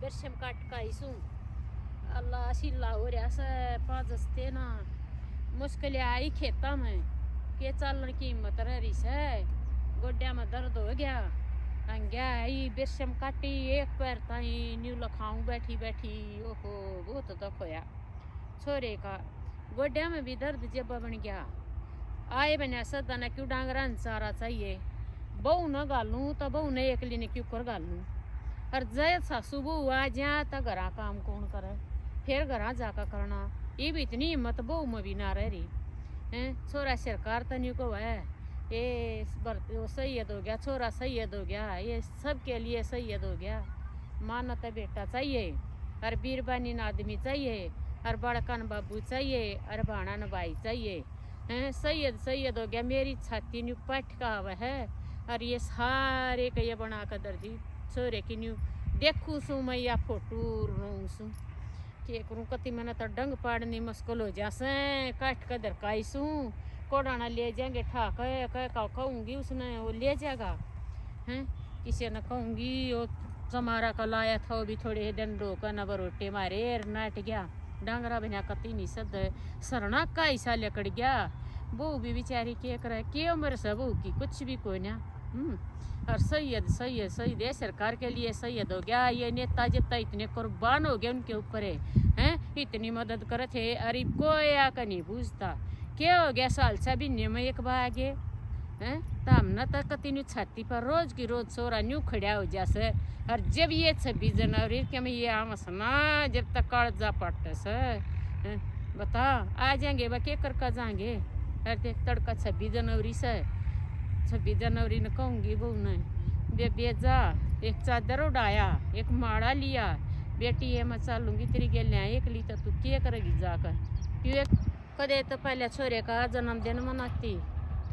berşem katkaysun. Allah शिल्ला हो रहा से पाँच हस्ते ना मुश्किल आई खेता में के चलन की हिम्मत रही से गोड्या में दर्द हो गया अंग्या आई बेशम काटी एक पैर ताई न्यू लखाऊं बैठी बैठी ओहो बहुत दुख होया छोरे का गोड्या में भी दर्द जब बन गया आए बने सदा ने क्यों डांगरा सारा चाहिए बहू न गालूं तो बहू ने एकली ने क्यों कर गालूं और जय सासू बहू आ जा तो घरा काम कौन करे फिर घरा जाकर करना ये भी इतनी हिम्मत बहू में भी ना रह रही हैं छोरा सरकार तो नहीं को है ये सैयद हो गया छोरा सैयद हो गया ये सब के लिए सैयद हो गया माना तो बेटा चाहिए और बीरबानी न आदमी चाहिए और बड़कन बाबू चाहिए और भाणा न भाई चाहिए हैं सैयद सैयद हो गया मेरी छाती न्यू पटका हुआ है और ये सारे का ये बना कर दर्दी छोरे की न्यू देखूँ सू मैं या फोटो रहूँ सू के करूँ कति मैंने तो डंग पाड़नी मुश्किल हो जासे काट कर दरकाई सूँ कोडाना ले जाएंगे ठाक कह कहूँगी उसने वो ले जाएगा हैं किसी ने कहूँगी वो समारा का लाया था वो भी थोड़े दिन रोका न बरोटे मारे नाट गया डांगरा बिना कति नहीं सद सरना का ऐसा लकड़ गया बहू भी बेचारी के करे के उम्र से बहू की कुछ भी कोई ना और सैयद सैयद सैयद है सरकार के लिए सैयद हो गया ये नेता जितना इतने कुर्बान हो गए उनके ऊपर हैं इतनी मदद करे थे अरे कोई आकर नहीं पूछता क्या हो गया साल से भी नियम एक भागे हैं तो हमने तो कति छाती पर रोज की रोज सोरा न्यू खड़ा हो जासे और जब ये 26 जनवरी के में ये आमस ना जब तक कागजा पट से बता आ जाएंगे वह के कर जाएंगे अरे तड़का 26 जनवरी से 26 जनवरी ने कहूँगी बहू ने बेजा एक चादर उड़ाया एक माड़ा लिया बेटी है मैं चलूँगी तेरी गेल एक ली तो तू क्या करेगी जाकर क्यों कदे तो पहले छोरे का जन्मदिन मनाती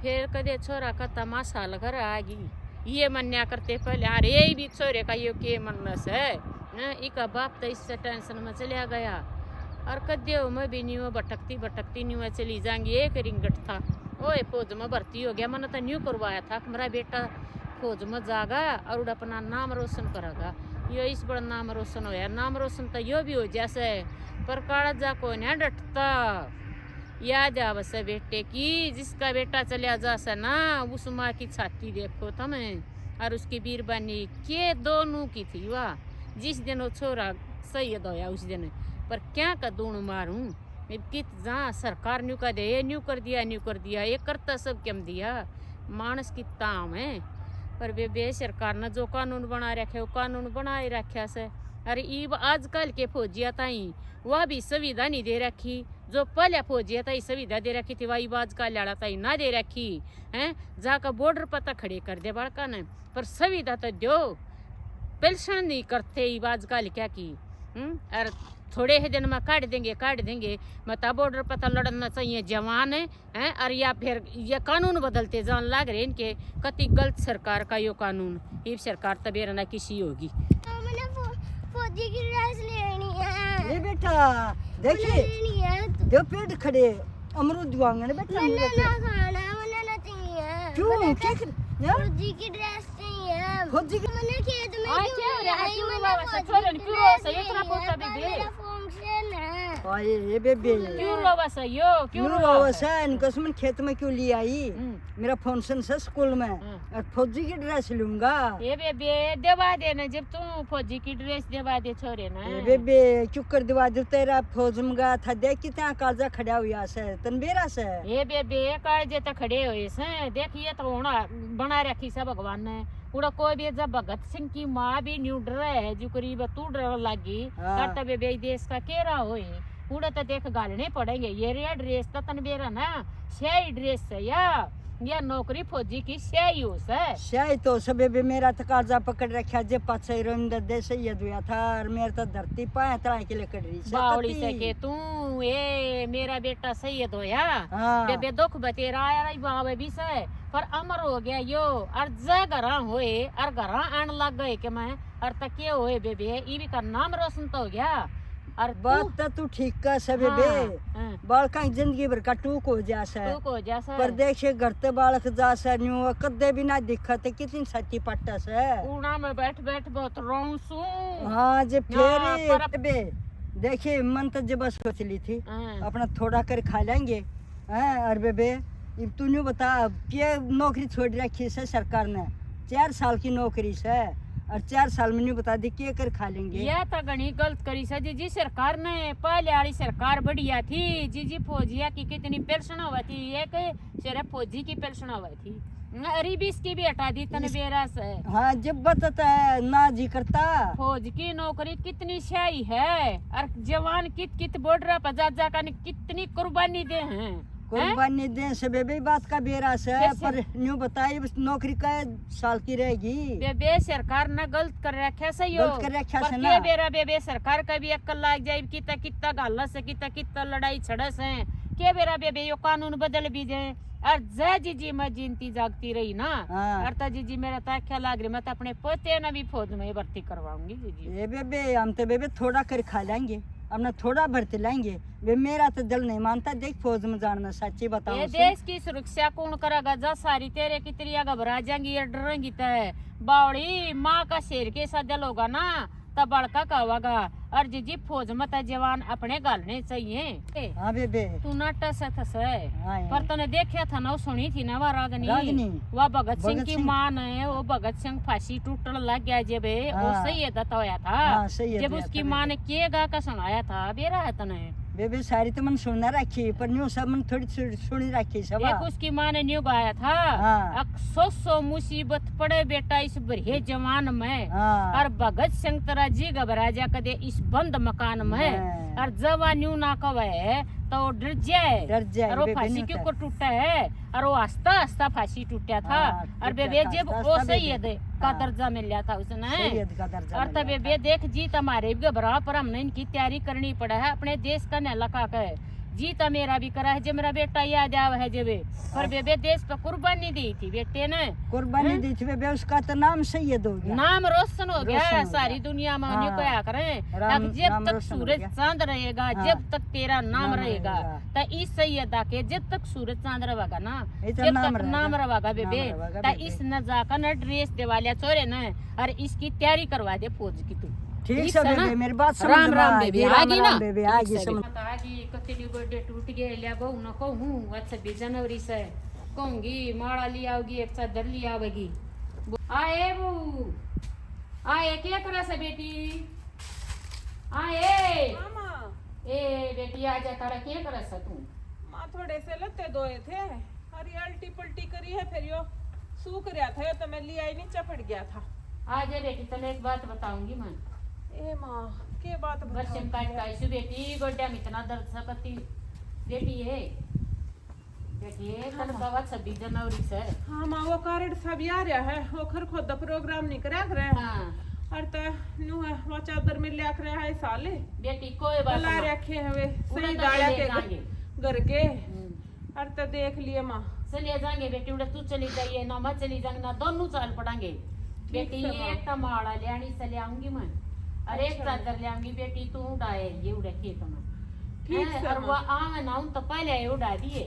फिर कदे छोरा का तमाशा घर आ गई ये मन्या करते पहले अरे यही भी छोरे का ये के मनस है ना इका बाप तो इससे टेंशन में चला गया और कदे मैं भी न्यू भटकती न्यू चली जाएंगी एक रिंगट था ओए फौज में भर्ती हो गया मैंने तो न्यू करवाया था कि मेरा बेटा फौज में जागा और अपना नाम रोशन करेगा यो इस बड़ा नाम रोशन होया नाम रोशन तो यो भी हो जैसे पर काड़ा जा को ना डटता याद आवस बेटे की जिसका बेटा चलिया जासा ना उस माँ की छाती देखो तुम्हें और उसकी बीरबानी के दोनों की थी वाह जिस दिन वो छोरा सैयद होया उस दिन पर क्या का दूण मारूं कित जहाँ सरकार न्यू का दे न्यू कर दिया ये करता सब क्यों दिया मानस की ताम है पर बे सरकार ने जो कानून बना रखे वो कानून बनाए रखा से अरे ईब आजकल के फौजिया ताई वह भी सुविधा नहीं दे रखी जो पहले फौजिया ताई सुविधा दे रखी थी वही आजकल लड़ा ताई ना दे रखी हैं जाकर बॉर्डर पता खड़े कर दे बड़का ने पर सुविधा तो दो पेंशन नहीं करते ईब आजकल क्या की और थोड़े ही दिन में काट देंगे मता बॉर्डर पता लड़ना चाहिए जवान है और या फिर ये कानून बदलते जान लाग रहे इनके कति गलत सरकार का यो कानून ये सरकार तबेर ना किसी होगी फौजी की ड्रेस लेनी है ये बेटा देखिए दो पेड़ खड़े अमरूद वांगने बेटा मैंने ना खाना मैंने ना चाहिए क्यों क्या फौजी की ड्रेस चाहिए फौजी की मैंने खेत में आई क्यों रे आई क्यों मैंने बाबा से फौजी छोरे की क्यों ड्रेस से इतना पोता भी दे मेरा फंक्शन है आए ये बेबे क्यों रोवा से यो क्यों क्यों रोवा वैसा इनको मैं खेत में क्यों ले आई मेरा फंक्शन है स्कूल में और फौजी की ड्रेस लूंगा ये बेबे देवा देना जब तू फौजी की ड्रेस देवा दे छोरे ना ये बेबे क्यों कर दिवा दो तेरा फौज में गया था देख कितना कालजा खड़ा हुआ से तनबेरा से ये बेबे काजे तो खड़े हुए से देखिए तो होना बना रखी से भगवान ने पूरा कोई भी जब भगत सिंह की माँ भी न्यू डर है जो करीब तू डर लगी तब बेबे देश का केरा होए पूरा तो देख गालने पड़ेंगे ये रे ड्रेस तो तनबेरा ना सही ड्रेस है या नौकरी फौजी की सही हो सही तो सब भी मेरा तो कालजा पकड़ रखा जे पाछे रंद दे से ये दुया था और मेरे तो धरती पाए तरह के लिए कट रही बावड़ी से के तू ए मेरा बेटा सैयद होया बेबे दुख बतेरा आया रही बाबे भी से पर अमर हो गया यो और जा घरा होए और घरा आन लग गए के मैं और तक होए बेबे ये भी का नाम रोशन तो हो गया और बात तो तू ठीक का सबे बे बालका की जिंदगी भर का टूक हो जासा तू को जैसा पर देखे घर ते बालक जासा न्यू कदे भी ना दिखत कितनी सच्ची पट्टा से कूड़ा में बैठ बैठ बहुत रोऊं सू हाँ जे हाँ, फिर बे देखिए मन तो जब सोच ली थी अपना थोड़ा कर खा लेंगे हैं और बेबे तू न्यू बता क्या नौकरी छोड़ रखी है सरकार ने 4 साल की नौकरी से और 4 साल में न्यू बता दी क्या कर खा लेंगे ये तो घनी गलत करी से जी सरकार ने पहले वाली सरकार बढ़िया थी जी फौजिया की कितनी पेंशन हुई थी एक सिर्फ फौजी की पेंशन हुई थी अरे भी इसकी भी हटा दी तने बेरा से हाँ जब बताता है ना जी करता फौज की नौकरी कितनी सही है और जवान कित बॉर्डर पर जा का कितनी कुर्बानी दे हैं कुर्बानी दे से बेबे बात का बेरा से पर न्यू बताई नौकरी का साल की रहेगी बेबे सरकार ने गलत कर रखा सही हो गलत कर रखा पर से के ना बेरा बेबे सरकार का भी अक्ल लाग जाए कितना कितना गालस है कितना लड़ाई छड़स है के बेरा बेबे यो कानून बदल भी जाए और जय जी मैं जिनती जागती रही ना और तो जी मेरा तो क्या लाग रही मैं तो अपने पोते ना भी फौज में भर्ती करवाऊंगी जी ये बेबे हम तो बेबे थोड़ा कर खा लेंगे अपना थोड़ा भरते लाएंगे वे मेरा तो दिल नहीं मानता देख फौज में जाना सच्ची बताऊं ये देश की सुरक्षा कौन करेगा जा सारी तेरे की तेरिया घबरा जाएंगी या डरेंगी तय बावड़ी माँ का शेर के साथ दिल होगा ना तब बड़का कहवागा और जी फौज में तो जवान अपने गालने चाहिए हाँ बेबे तू ना टस है हाँ पर तूने देखा था ना वो सुनी थी ना वह रागनी वह भगत सिंह की माँ ने वो भगत सिंह फांसी टूटने लग गया जब वो सही होया था जब उसकी माँ ने किएगा का सुनाया था बेरा है तने बेबे सारी तो मन सुनना रखी पर न्यू सब मन थोड़ी सुनी रखी सब एक उसकी माँ ने न्यू गाया था सौ मुसीबत पड़े बेटा इस बड़े जवान में और भगत सिंह तरह जी घबरा जा कदे इस बंद मकान में और जवा न्यू ना कवे तो डर जाए और वो फांसी क्यों को टूटा है और वो आस्ता आस्ता फांसी टूटा था और बेबे जब वो सैयद का दर्जा मिल गया था उसने और तब बेबे देख जी तुम्हारे भी घबरा पर हमने इनकी तैयारी करनी पड़ा है अपने देश का नलका का जीता मेरा भी करा है जब मेरा बेटा याद आवा है जब पर बेबे देश पर कुर्बानी दी थी बेटे ने कुर्बानी दी थी बेबे उसका तो नाम सैयद हो गया नाम रोशन हो गया सारी दुनिया में न्यू क्या करें अब जब तक सूरज चांद रहेगा जब तक तेरा नाम रहेगा तो इस सैयदा के जब तक सूरज चांद रहेगा ना जब तक नाम रहेगा बेबे तो इस न जाकर न ड्रेस देवालिया चोरे न और इसकी तैयारी करवा दे फौज की तू ठीक है बेबे मेरी बात समझ राम राम बेबे आगी ना बेबे आगी समझ आगी कतली बर्थडे टूट गया लिया बहु न कहूँ 26 जनवरी से कहूँगी माला ले आओगी एक चादर ले आवेगी आए बू आए क्या करा से बेटी आए ए बेटी आ जा तारा क्या करा सा तू माँ थोड़े से लत्ते धोए थे अरे अल्टी पल्टी करी है फिर यो सूख रहा था तो मैं लिया ही नहीं चपट गया था आ जा बेटी तने एक बात बताऊंगी मैं ए माँ के बात बच्चन काट का इशू बेटी गोड्या में इतना दर्द सकती बेटी है तन बाबा 26 जनवरी से हाँ माँ वो कार्ड सब आ रहा है वो खर खुद प्रोग्राम नहीं करा कर हाँ और तो नु है वो चादर में ले कर है साले बेटी कोई बात ला रखे है वे सही डाला के घर के और तो देख लिए माँ चलिए जाएंगे बेटी उड़े तू चली जाइए ना मैं चली जाऊंगी ना दोनों चाल पड़ेंगे बेटी एक टमाड़ा ले आनी से ले आऊंगी मैं अरे एक चादर ले आऊंगी बेटी तू उड़ाएगी उड़े खेत में ठीक है और वो आंगन आऊं तो पहले उड़ा दिए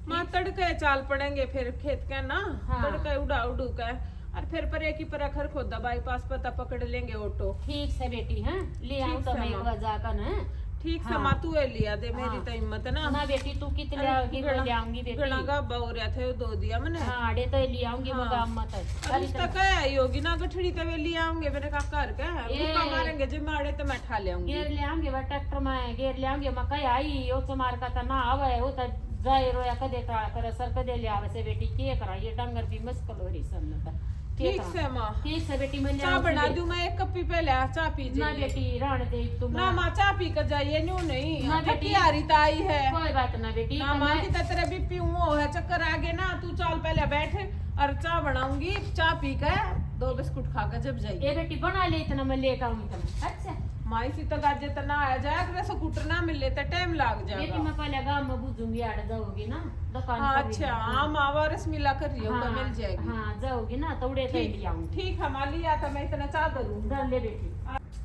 माँ तड़के चाल पड़ेंगे फिर खेत का ना हाँ। तड़के उड़ा उड़ू का और फिर पर एक ही पर अखर खोदा बाईपास पता पकड़ लेंगे ऑटो ठीक से बेटी हैं ले आऊं तो मैं वजह का ना ठीक से माँ तू लिया दे मेरी तो हिम्मत ना ना बेटी तू कितने ले आऊंगी बेटी गणा गाबा हो रहा था दो दिया मैंने हाँ डे तो ले आऊंगी मगा मत अभी तक आई होगी ना गठड़ी तो वे ले आऊंगे मेरे का घर का भूखा मारेंगे जब मारे तो मैं ठा ले आऊंगी गेर ले आऊंगे वो ट्रैक्टर में गेर ले आऊंगे मकई आई वो चमार का तो ना आवे वो तो जाए रोया कदे टाड़ा करे सर कदे ले आवे से बेटी के करा ये डंगर भी मुश्किल हो रही सब ठीक से माँ ठीक से बेटी मैं चाय बना दूं मैं एक कप पहले चाय पीजिए ना बेटी राण दे तुम ना माँ चाय पी कर जाइए न्यू नहीं ना बेटी आ रही ताई है कोई बात ना बेटी ना माँ की तरह भी पीऊँ है चक्कर आगे ना तू चाल पहले बैठ और चाय बनाऊंगी चाय पी कर 2 बिस्कुट खा कर जब जाइए ये बेटी बना ले इतना मैं लेकर आऊंगी तुम्हें अच्छा माँ इसी तक आज इतना आया जाएगा स्कूटर ना मिले तो टाइम लग बेटी जाएगा मैं पहले गांव में बुझूंगी आड़ जाओगी ना दुकान हाँ, पर अच्छा हाँ माँ वारस मिला कर रही हूँ मिल जाएगी हाँ जाओगी ना तो उड़े तो ले आऊंगी ठीक है माँ लिया तो मैं इतना चाह करूँ डर ले बेटी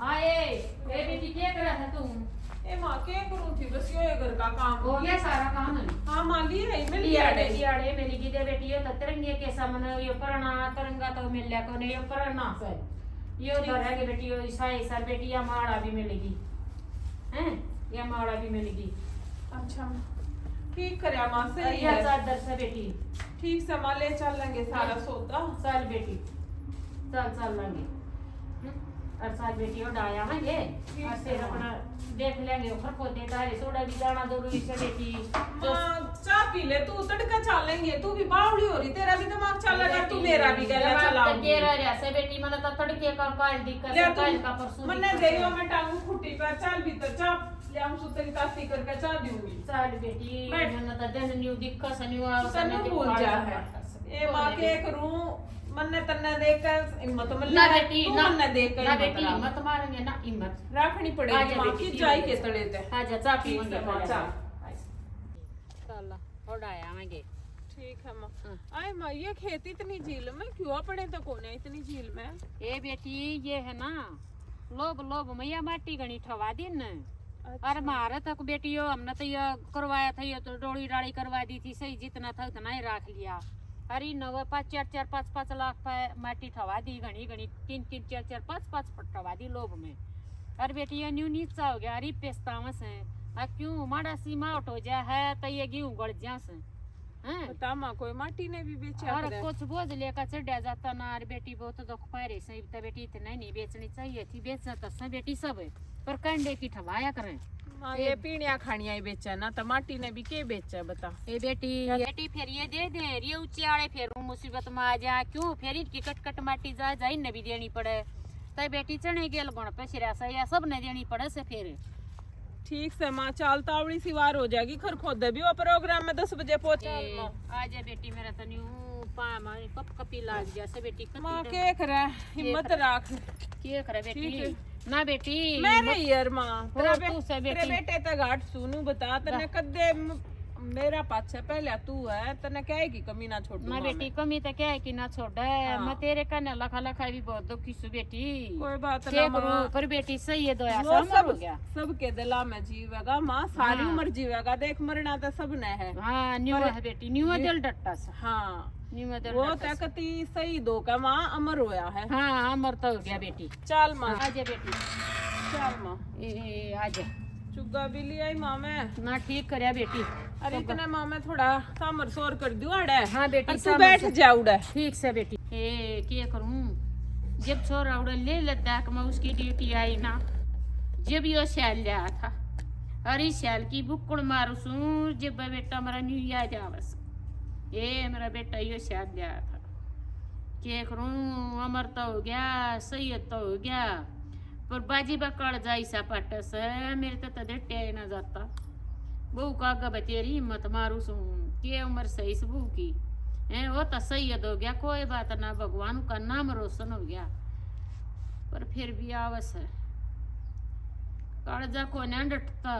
आए ए बेटी क्या कर रहा था तू? ए माँ के करूँ थी बस ये घर का काम हो गया सारा काम? हाँ माँ ली है मिल लिया गया बेटी आड़े मेरी गिदे बेटी ये तो तिरंगे के सामने ये करना तिरंगा तो मिल लिया को नहीं ये करना से ये उधर है कि बेटी ये साई सर बेटी या माड़ा भी मिलेगी हैं या माड़ा भी मिलेगी। अच्छा ठीक करे माँ से या चादर से बेटी ठीक से माँ ले चल लेंगे सारा सौदा चल बेटी चल लेंगे और साल बेटी उड़ाया है ये और फिर अपना देख लेंगे ऊपर को देता है सोडा भी जाना जरूरी से बेटी। हाँ चाय पी ले तू तड़का चलेंगे तू भी बावड़ी हो रही तेरा भी दिमाग चलेगा तू मेरा भी गला चलाऊंगी के रह से बेटी मन तो तड़के का काल दिक्कत है काल का परसों मन्ने देयो मैं टांगू खुट्टी पर चल भीतर चा ले हम सुतरी तासी करके चा दूंगी चल बेटी मन तो दिन न्यू दिक्कत से न्यू आ तने भूल जा है ए मां के करूं मन्ने तन्ने देखकर हिम्मत मिल ना बेटी ना मन्ने देखकर ना बेटी हिम्मत मारेंगे ना हिम्मत रखनी पड़ेगी मां की जाई के तले ते आजा चा पी मंगे चा चल उड़ाया आएंगे ठीक है मां आए मां ये खेती इतनी झील में क्यों पड़े तो कौन है इतनी झील में ए बेटी ये है ना लोब मैया माटी गणी ठवा दी न और मारे तक बेटियों हमने तो ये करवाया था ये तो डोली डाली करवा दी थी सही जितना था उतना ही रख लिया। अरे 9-5-4-4-5 लाख माटी ठवा दी घनी 3-3-4-4-5 फुट ठवा दी लोब में। अरे बेटी ये न्यू नीचा हो गया अरे पेस्तावस है आ क्यों माड़ा सीमा आउट हो जा है तो ये गेहूं गड़ जा से हैं बता मां कोई माटी ने भी बेचा और कुछ बोझ लेकर चढ़ा जाता ना। अरे बेटी बहुत दुख पाए सही तो बेटी इतना नहीं बेचनी चाहिए थी बेचना तो बेटी सब है पर कंडे की ठवाया करें मां ये पीणिया खानिया ही बेचा ना तो माटी ने भी के बेचा बता ए बेटी फिर ये दे दे ये ऊंचे आड़े फिर मुसीबत में आ जा क्यों फिर इनकी कट माटी जा जाई न भी देनी पड़े तो बेटी चने गेल बन पछरा से या सब ने देनी पड़े से फिर ठीक से माँ चाल तावड़ी सी वार हो जाएगी खर खोद भी वो प्रोग्राम में 10 बजे पहुंचा आ जा बेटी मेरा तो न्यू पाम कप कपी लाग जा से बेटी माँ के करे हिम्मत रख के करे बेटी ना बेटी मेरे यार माँ तेरे बेटे तो घाट सुनू बता तने कदे मेरा पाछे पहले तू है तने क्या है की कमी ना छोड़ ना बेटी कमी तो क्या है कि ना छोड़ मैं तेरे कने लखा भी बहुत दुखी सु बेटी कोई बात ना माँ पर बेटी सही है दोया सब हो गया सबके दिला में जीवेगा माँ सारी उम्र जीवेगा देख मरना तो सब ने है। हाँ न्यू है बेटी न्यू दिल डट्टा सा हाँ न्यू दिल वो तकती सही दो का माँ अमर होया है। हाँ अमर तो हो गया बेटी चल माँ आजा बेटी चल माँ ए आजा चुग्गा भी लिया ही माँ में ना ठीक करया बेटी। अरे इतने माँ में थोड़ा सामर सोर कर दियो अड़े। हाँ बेटी तू बैठ जा उड़े ठीक से बेटी। ए क्या करूं जब छोरा उड़े ले लद्दाख में उसकी ड्यूटी आई ना जब यो शैल लिया था अरे शैल की बुक्कड़ मारू सू जब बेटा मेरा न्यू आ जावस ये मेरा बेटा यो शैल लिया था क्या करूं अमर तो हो गया सैयद तो हो गया पर बाजी बकड़ जाई सा पाटस मेरे तो तदेटे ना जाता बहू का गब तेरी हिम्मत मारू सू के उम्र सही से बहू की है वो तो सैयद हो गया कोई बात ना भगवान का नाम रोशन हो गया पर फिर भी आवस है कालजा को न डटता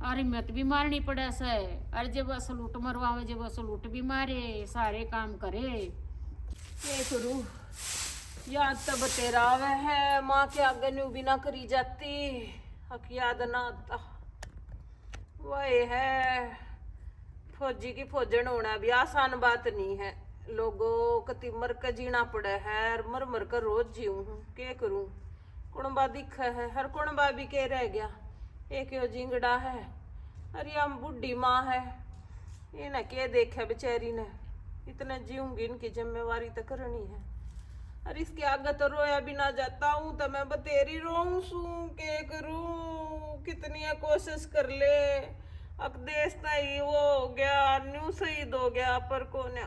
और हिम्मत भी मारनी पड़े से अरे जब सलूट मरवावे जब सलूट भी मारे सारे काम करे ये करू याद तब तेरा वह है माँ के आगे न्यू भी ना करी जाती हक याद ना आता वही है फौजी की फौजन होना भी आसान बात नहीं है लोगों कति मर कर जीना पड़े है मर मर कर रोज जीऊं के करूं कुणबा दिख है हर कुणबा भी के रह गया एक यो जिंगड़ा है अरे हम बुढ़ी माँ है ये ना के देखे बेचारी ने इतने जीऊंगी इनकी जिम्मेवारी तो करनी है। अरे इसके आगे तो रोया भी ना जाता हूँ तो मैं बतेरी रोऊं सू के करूं कितनी कोशिश कर ले अब देश नहीं वो हो गया न्यू शहीद हो गया पर कौन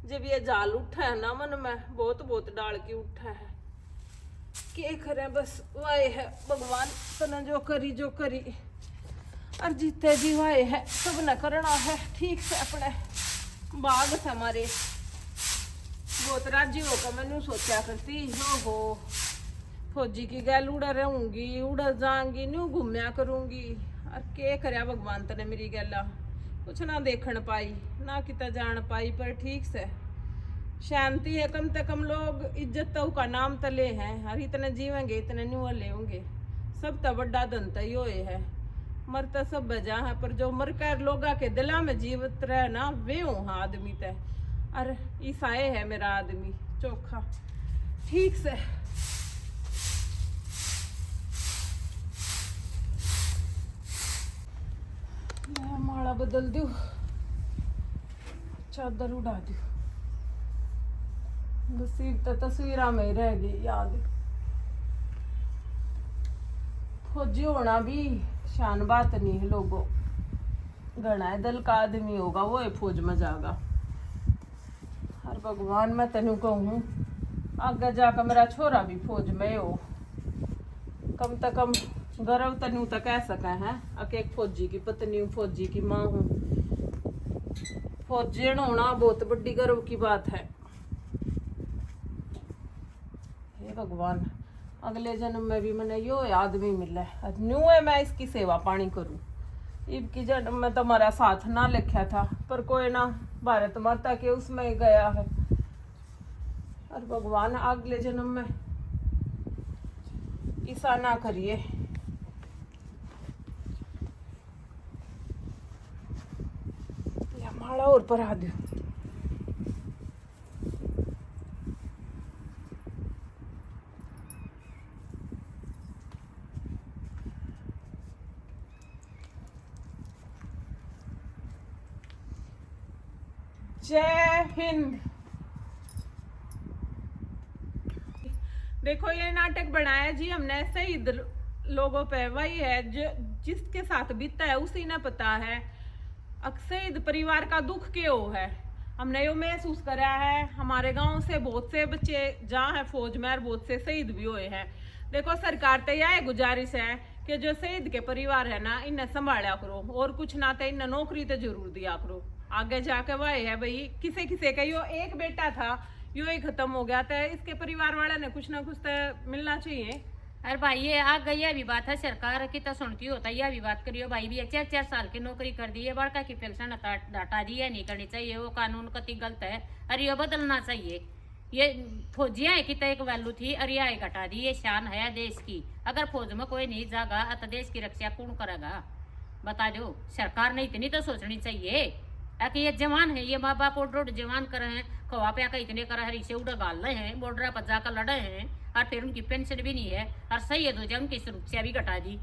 जब ये जाल उठा है ना मन में बहुत बहुत डाल की उठा है के करे बस वाए है भगवान तने जो करी और जीते जी वाए है सब न करना है ठीक से अपने बाग से हमारे बहुत राज्य होकर मैंने सोचा करती हो फौजी की गैल उड़ा रहूंगी उड़ा जाऊंगी न्यू घूमया करूंगी और के करया भगवान तने मेरी गैला कुछ ना देखन पाई ना किता जान पाई पर ठीक से शांति है, कम से कम लोग इज्जत तो का नाम तले हैं, और इतने जीवेंगे इतने न्यू ले होंगे। सब तो बड़ा धन तो यो है, मरता सब बजा है, पर जो मर कर लोगा के दिला में जीवित रहे ना वे हाँ आदमी तय। अरे ईसाए है मेरा आदमी चोखा ठीक से। मैं माला बदल दूं, चादर उड़ा दूं, नसीब तो तस्वीर में ही रह गई याद। फौजी होना भी शान बात नहीं है लोगों, घना है दल का आदमी होगा वो है फौज में जाएगा। हर भगवान मैं तेनू कहूँ आगे जाकर मेरा छोरा भी फौज में हो, कम से कम गर्व तेनू तो कह सके हैं अके एक फौजी की पत्नी हूँ, फौजी की माँ हूँ। फौजी होना बहुत बड़ी गर्व की बात है। हे भगवान अगले जन्म में भी मैंने यो आदमी मिला है, न्यू है मैं इसकी सेवा पानी करूं। इब की जन्म में तुम्हारा साथ ना लिखा था, पर कोई ना भारत माता के उसमें ही गया है। और भगवान अगले जन्म में ऐसा ना करिए। या माला और पर आ दो। जय हिंद। देखो ये नाटक बनाया जी हमने शहीद लोगों पे, वही है जो जिसके साथ बीतता है उसी ने पता है शहीद परिवार का दुख क्यों है। हमने यो महसूस करा है, हमारे गांव से बहुत से बच्चे जहाँ है फौज में और बहुत से शहीद भी हुए हैं। देखो सरकार तो यह गुजारिश है कि जो शहीद के परिवार है ना इन्हें संभाला करो, और कुछ ना तो इन्हें नौकरी तो जरूर दिया करो। आगे जाके वह है भाई किसे किसे का यो एक बेटा था यो ही खत्म हो गया था, इसके परिवार वाले ने कुछ ना कुछ तो मिलना चाहिए। अरे भाई ये आ गई है भी बात है, सरकार की तो सुनती होता है, यह भी बात करियो भाई भी 4-4 साल की नौकरी कर दी है, बड़का की पेंशन हटा दी है, नहीं करनी चाहिए, वो कानून कति गलत है और ये बदलना चाहिए। ये फौजियां की तो एक वैल्यू थी और यह घटा दी, ये शान है देश की। अगर फौज में कोई नहीं जागा तो देश की रक्षा कौन करेगा बता दो। सरकार ने इतनी तो सोचनी चाहिए कि ये जवान है, ये माँ बाप और जवान कर रहे हैं, खवा पे इतने कर रहे इसे उड़ा गाल रहे हैं, बॉर्डर पर जाकर लड़े हैं और फिर उनकी पेंशन भी नहीं है और सही है तो उनकी सुरक्षा भी घटा दी।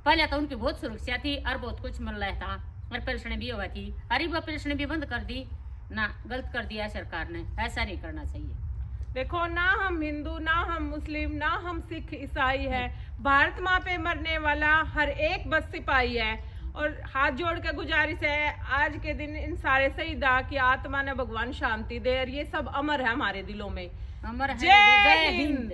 पहले तो उनकी बहुत सुरक्षा थी और बहुत कुछ मिल रहा था और पेंशन भी हुआ थी, अरे वो पेंशन भी बंद कर दी ना, गलत कर दिया सरकार ने, ऐसा नहीं करना चाहिए। देखो ना हम हिंदू ना हम मुस्लिम ना हम सिख ईसाई है, भारत माँ पे मरने वाला हर एक बस सिपाही है। और हाथ जोड़ के गुजारिश है आज के दिन इन सारे शहीदा की आत्मा ने भगवान शांति दे, और ये सब अमर है हमारे दिलों में। अमर है। जय हिंद।